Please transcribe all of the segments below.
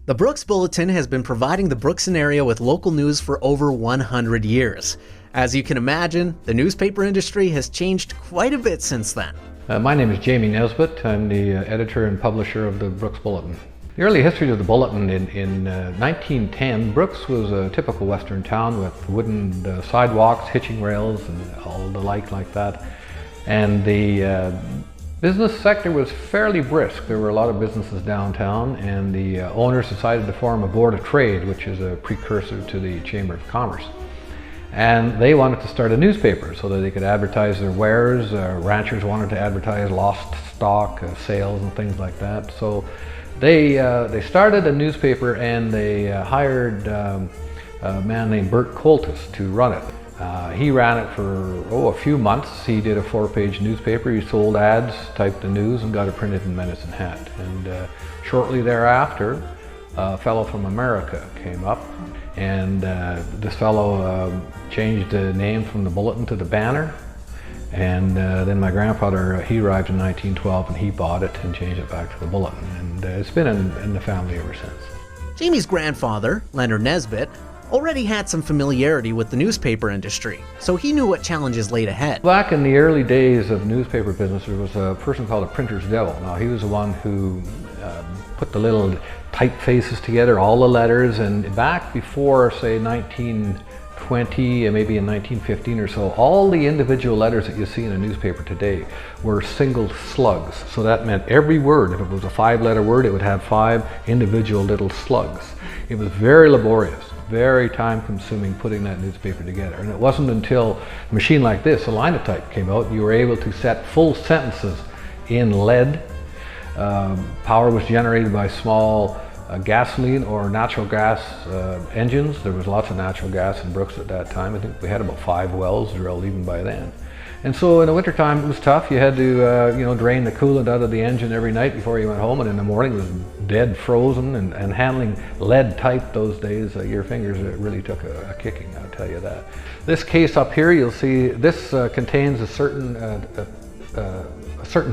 The Brooks Bulletin has been providing the Brookson area with local news for over 100 years. As you can imagine, the newspaper industry has changed quite a bit since then. My name is Jamie Nesbitt. I'm the editor and publisher of the Brooks Bulletin. The early history of the Bulletin in 1910, Brooks was a typical western town with wooden sidewalks, hitching rails, and all the like that. And the business sector was fairly brisk. There were a lot of businesses downtown, and the owners decided to form a board of trade, which is a precursor to the Chamber of Commerce. And they wanted to start a newspaper so that they could advertise their wares. Ranchers wanted to advertise lost stock, sales, and things like that. So they started a newspaper, and they hired a man named Bert Coltis to run it. He ran it for a few months. He did a 4-page newspaper. He sold ads, typed the news, and got it printed in Medicine Hat. And shortly thereafter, a fellow from America came up, and this fellow changed the name from the Bulletin to the Banner. And then my grandfather, he arrived in 1912, and he bought it and changed it back to the Bulletin. And it's been in the family ever since. Jamie's grandfather, Leonard Nesbitt, already had some familiarity with the newspaper industry, so he knew what challenges laid ahead. Back in the early days of newspaper business, there was a person called a printer's devil. Now, he was the one who put the little typefaces together, all the letters, and back before, say, 1920, maybe in 1915 or so, all the individual letters that you see in a newspaper today were single slugs. So that meant every word, if it was a 5-letter word, it would have 5 individual little slugs. It was very laborious, very time-consuming putting that newspaper together. And it wasn't until a machine like this, a linotype, came out, you were able to set full sentences in lead. Power was generated by small gasoline or natural gas engines. There was lots of natural gas in Brooks at that time. I think we had about 5 wells drilled even by then. And so in the wintertime it was tough. You had to drain the coolant out of the engine every night before you went home, and in the morning it was dead frozen, and handling lead type those days, your fingers really took a kicking, I'll tell you that. This case up here, you'll see this contains a certain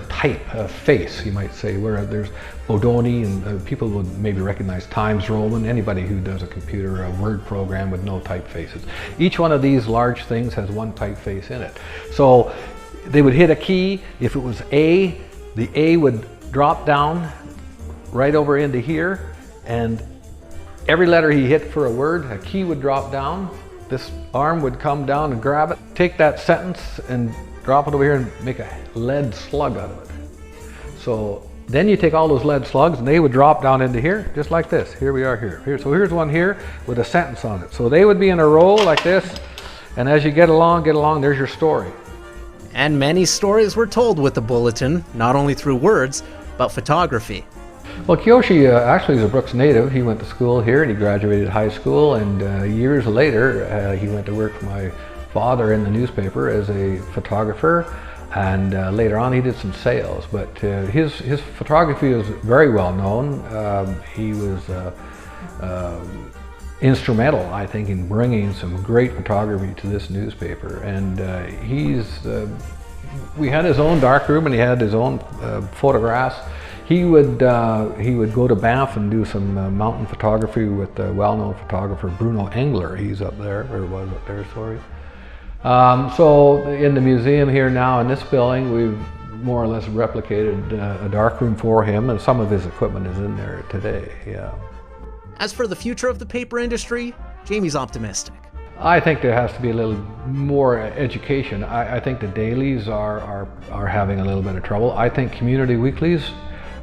type of face, you might say, where there's Bodoni, and people would maybe recognize Times Roman. Anybody who does a computer or a word program would know typefaces. Each one of these large things has one typeface in it. So they would hit a key. If it was A, the A would drop down right over into here, and every letter he hit for a word, a key would drop down. This arm would come down and grab it, take that sentence and drop it over here and make a lead slug out of it. So then you take all those lead slugs, and they would drop down into here, just like this. Here we are here. So here's one here with a sentence on it. So they would be in a row like this, and as you get along, there's your story. And many stories were told with the Bulletin, not only through words, but photography. Well, Kiyoshi actually is a Brooks native. He went to school here, and he graduated high school, and years later he went to work for my father in the newspaper as a photographer, and later on he did some sales. But his photography was very well known. He was instrumental, I think, in bringing some great photography to this newspaper. And we had his own darkroom, and he had his own photographs. He would go to Banff and do some mountain photography with the well-known photographer Bruno Engler. He's up there, or was up there, sorry. So in the museum here now in this building, we've more or less replicated a darkroom for him, and some of his equipment is in there today, yeah. As for the future of the paper industry, Jamie's optimistic. I think there has to be a little more education. I think the dailies are having a little bit of trouble. I think community weeklies,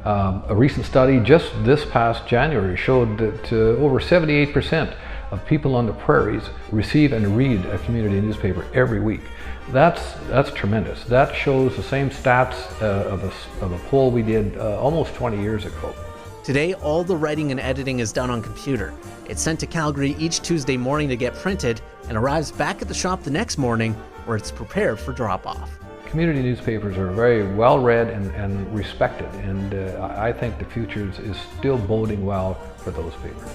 a recent study just this past January showed that over 78% of people on the prairies receive and read a community newspaper every week. That's tremendous. That shows the same stats of a poll we did almost 20 years ago. Today, all the writing and editing is done on computer. It's sent to Calgary each Tuesday morning to get printed and arrives back at the shop the next morning, where it's prepared for drop-off. Community newspapers are very well read and respected, and I think the future is still boding well for those papers.